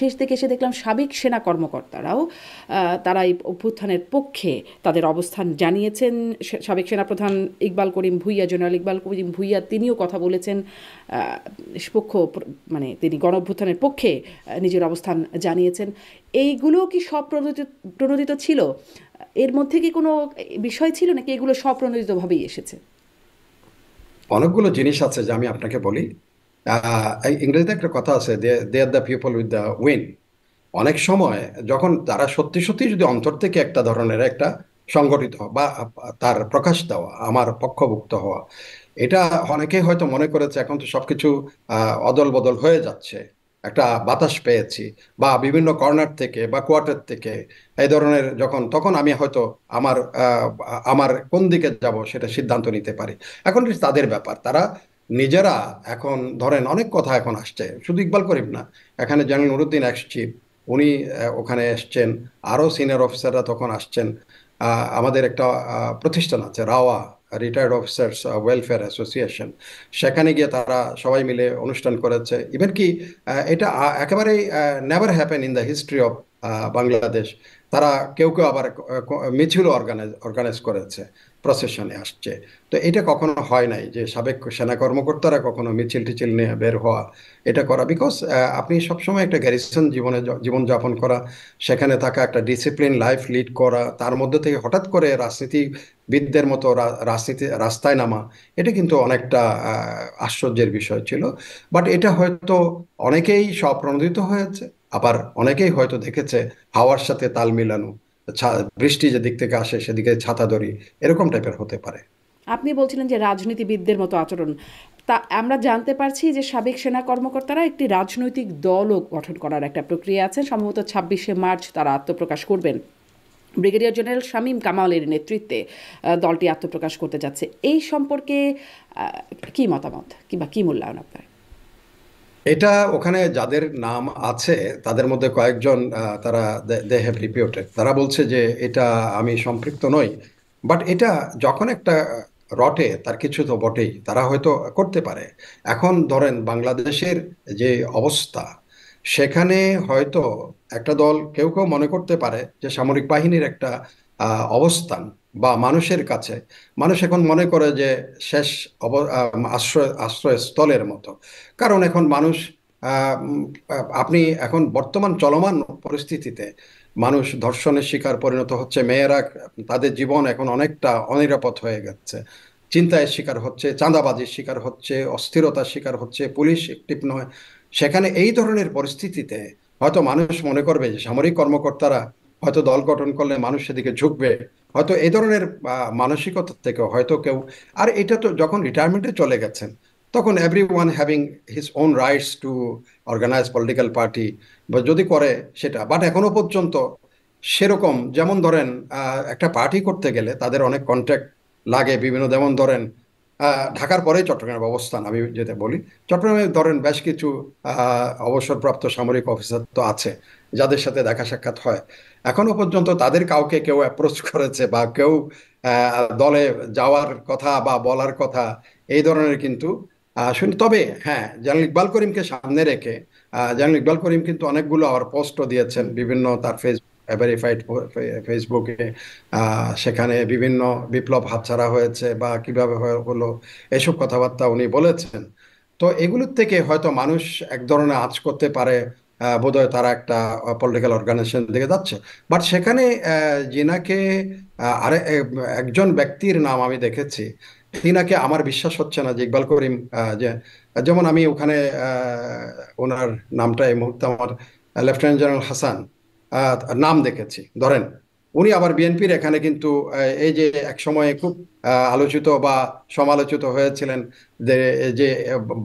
শেষ দিকে এসে দেখলাম সাবেক সেনা কর্মকর্তারাও তারা এই অভ্যুত্থানের পক্ষে তাদের অবস্থান জানিয়েছেন। সাবেক সেনাপ্রধান ইকবাল করিম ভূঁইয়া, জেনারেল ইকবাল করিম ভূঁইয়া, তিনিও কথা বলেছেন পক্ষ, মানে তিনি গণ অভ্যুত্থানের পক্ষে নিজের অবস্থান জানিয়েছেন। এইগুলো কি স্বপ্রণোদিত প্রণোদিত ছিল? এর মধ্যে কি কোনো বিষয় ছিল নাকি এগুলো স্বপ্রণোদিতভাবেই এসেছে? অনেকগুলো জিনিস আছে যে আমি আপনাকে বলি। এই ইংরেজিতে একটা কথা আছে, they are the people with the win. অনেক সময় যখন তারা সত্যি সত্যি যদি অন্তর থেকে একটা ধরনের একটা সংগঠিত হওয়া বা তার প্রকাশ দেওয়া, আমার পক্ষভুক্ত হওয়া, এটা অনেকেই হয়তো মনে করেছে এখন তো সবকিছু অদল বদল হয়ে যাচ্ছে, একটা বাতাস পেয়েছি, বা বিভিন্ন কর্নার থেকে বা কোয়ার্টার থেকে এই ধরনের যখন, তখন আমি হয়তো আমার আমার কোন দিকে যাব সেটা সিদ্ধান্ত নিতে পারি। এখন এটা তাদের ব্যাপার, তারা নিজেরা। এখন ধরেন অনেক কথা এখন আসছে, শুধু ইকবাল করিম না, এখানে জেনারেল নুরুদ্দিন এক্স চিফ, উনি ওখানে এসছেন, আরও সিনিয়র অফিসাররা তখন আসছেন। আমাদের একটা প্রতিষ্ঠান আছে rava, retired officers welfare association, সেখানে গিয়ে তারা সবাই মিলে অনুষ্ঠান করেছে। ইভেন কি এটা একেবারেই never happen in the history of Bangladesh. তারা কেউ কেউ আবার মিছিলও অর্গানাইজ করেছে, প্রসেশনে আসছে। তো এটা কখনো হয় নাই যে সাবেক সেনা কর্মকর্তারা কখনো মিছিল টিছিল নিয়ে বের হওয়া, এটা করা। বিকজ আপনি সবসময় একটা গ্যারিসন জীবনযাপন করা, সেখানে থাকা, একটা ডিসিপ্লিন লাইফ লিড করা, তার মধ্যে থেকে হঠাৎ করে রাজনীতিবিদদের মতো রাজনীতি রাস্তায় নামা, এটা কিন্তু অনেকটা আশ্চর্যের বিষয় ছিল। বাট এটা হয়তো অনেকেই স্বপ্রণোদিত হয়েছে, আবার অনেকেই হয়তো দেখেছে হাওয়ার সাথে তাল মিলানো, বৃষ্টি যেদিক থেকে আসে সেদিকে ছাতা ধরি, এরকম টাইপের হতে পারে। আপনি বলছিলেন যে রাজনীতিবিদদের মতো আচরণ। তা আমরা জানতে পারছি যে সাবেক সেনা কর্মকর্তারা একটি রাজনৈতিক দলও গঠন করার একটা প্রক্রিয়া আছে, সম্ভবত 26শে মার্চ তারা আত্মপ্রকাশ করবেন। ব্রিগেডিয়ার জেনারেল শামীম কামালের নেতৃত্বে দলটি আত্মপ্রকাশ করতে যাচ্ছে। এই সম্পর্কে কি মতামত কিংবা কি মূল্যায়ন আপনার? এটা ওখানে যাদের নাম আছে তাদের মধ্যে কয়েকজন, তারা দে হ্যাভ রিপিউটেড, তারা বলছে যে এটা আমি সম্পৃক্ত নই। বাট এটা যখন একটা রটে, তার কিছু তো বটেই, তারা হয়তো করতে পারে। এখন ধরেন বাংলাদেশের যে অবস্থা, সেখানে হয়তো একটা দল, কেউ কেউ মনে করতে পারে যে সামরিক বাহিনীর একটা অবস্থান বা মানুষের কাছে, মানুষ এখন মনে করে যে শেষ আশ্রয়স্থলের মতো। কারণ এখন মানুষ, আপনি এখন বর্তমান চলমান পরিস্থিতিতে মানুষ ধর্ষণের শিকার পরিণত হচ্ছে, মেয়েরা তাদের জীবন এখন অনেকটা অনিরাপদ হয়ে গেছে, চিন্তায় শিকার হচ্ছে, চাঁদাবাজির শিকার হচ্ছে, অস্থিরতার শিকার হচ্ছে, পুলিশ অ্যাক্টিভ নয়। সেখানে এই ধরনের পরিস্থিতিতে হয়তো মানুষ মনে করবে যে সামরিক কর্মকর্তারা হয়তো দল গঠন করলে মানুষ সেদিকে ঝুঁকবে, হয়তো এই ধরনের মানসিকতা থেকে হয়তো কেউ। আর এটা তো যখন রিটায়ারমেন্টে চলে গেছেন, তখন every one having his own rights to organise political party, বা যদি করে সেটা। বাট এখনো পর্যন্ত সেরকম, যেমন ধরেন একটা পার্টি করতে গেলে তাদের অনেক কন্ট্যাক্ট লাগে বিভিন্ন, যেমন ধরেন ঢাকার পরে চট্টগ্রামের অবস্থান আমি যেটা বলি, চট্টগ্রামে ধরেন বেশ কিছু অবসরপ্রাপ্ত সামরিক অফিসার তো আছে, যাদের সাথে দেখা সাক্ষাৎ হয়। এখনো পর্যন্ত তাদের কাউকে কেউ অ্যাপ্রোচ করেছে বা কেউ দলে যাওয়ার কথা বা বলার কথা, এই ধরনের কিন্তু শুনি। তবে হ্যাঁ, জেনারেল ইকবাল করিমকে সামনে রেখে জেনারেল ইকবাল করিম কিন্তু অনেকগুলো আবার পোস্টও দিয়েছেন বিভিন্ন তার ভেরিফাইড ফেসবুকে। সেখানে বিভিন্ন বিপ্লব হাতছাড়া হয়েছে বা কিভাবে হলো, এসব কথাবার্তা উনি বলেছেন। তো এগুলোর থেকে হয়তো মানুষ এক ধরনের আঁচ করতে পারে, বোধহয় তারা একটা পলিটিক্যাল অর্গানাইজেশন দিকে যাচ্ছে। বাট সেখানে জিনাকে একজন ব্যক্তির নাম আমি দেখেছি, তিনাকে আমার বিশ্বাস হচ্ছে না যে ইকবাল করিম, যে যেমন আমি ওখানে ওনার নামটা এই মুহূর্তে আমার, লেফটেন্যান্ট জেনারেল হাসান, আহ, নাম দেখেছি ধরেন। উনি আবার বিএনপির এখানে কিন্তু এই যে এক সময়ে খুব আলোচিত বা সমালোচিত হয়েছিলেন যে যে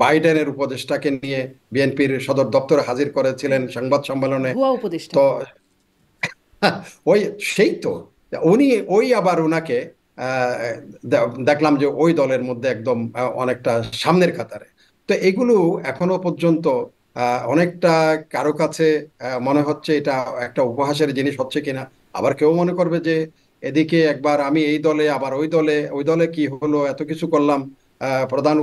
বাইডেনের উপদেষ্টাকে নিয়ে বিএনপির সদর দপ্তরে হাজির করেছিলেন সংবাদ সম্মেলনে। ভুয়া উপদেষ্টা। তো ওই সেই তো উনি, ওই আবার উনাকে দেখলাম যে ওই দলের মধ্যে একদম অনেকটা সামনের কাতারে। তো এগুলো এখনো পর্যন্ত অনেকটা কারো কাছে মনে হচ্ছে এটা একটা উপহাসের জিনিস হচ্ছে কিনা। আবার কেউ মনে করবে যে এদিকে একবার আমি এই দলে, আবার ওই দলে, ওই দলে কি হলো, এত কিছু করলাম, প্রধান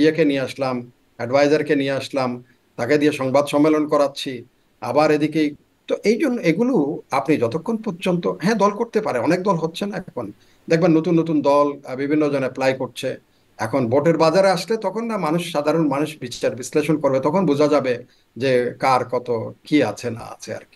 ইয়েকে নিয়ে আসলাম, অ্যাডভাইজারকে নিয়ে আসলাম, তাকে দিয়ে সংবাদ সম্মেলন করাচ্ছি, আবার এদিকে। তো এই জন্য এগুলো আপনি যতক্ষণ পর্যন্ত, হ্যাঁ দল করতে পারে, অনেক দল হচ্ছে না এখন, দেখবেন নতুন নতুন দল বিভিন্ন জন অ্যাপ্লাই করছে। এখন ভোটের বাজারে আসলে তখন না মানুষ, সাধারণ মানুষ বিচার বিশ্লেষণ করবে, তখন বোঝা যাবে যে কার কত কি আছে না আছে আর কি।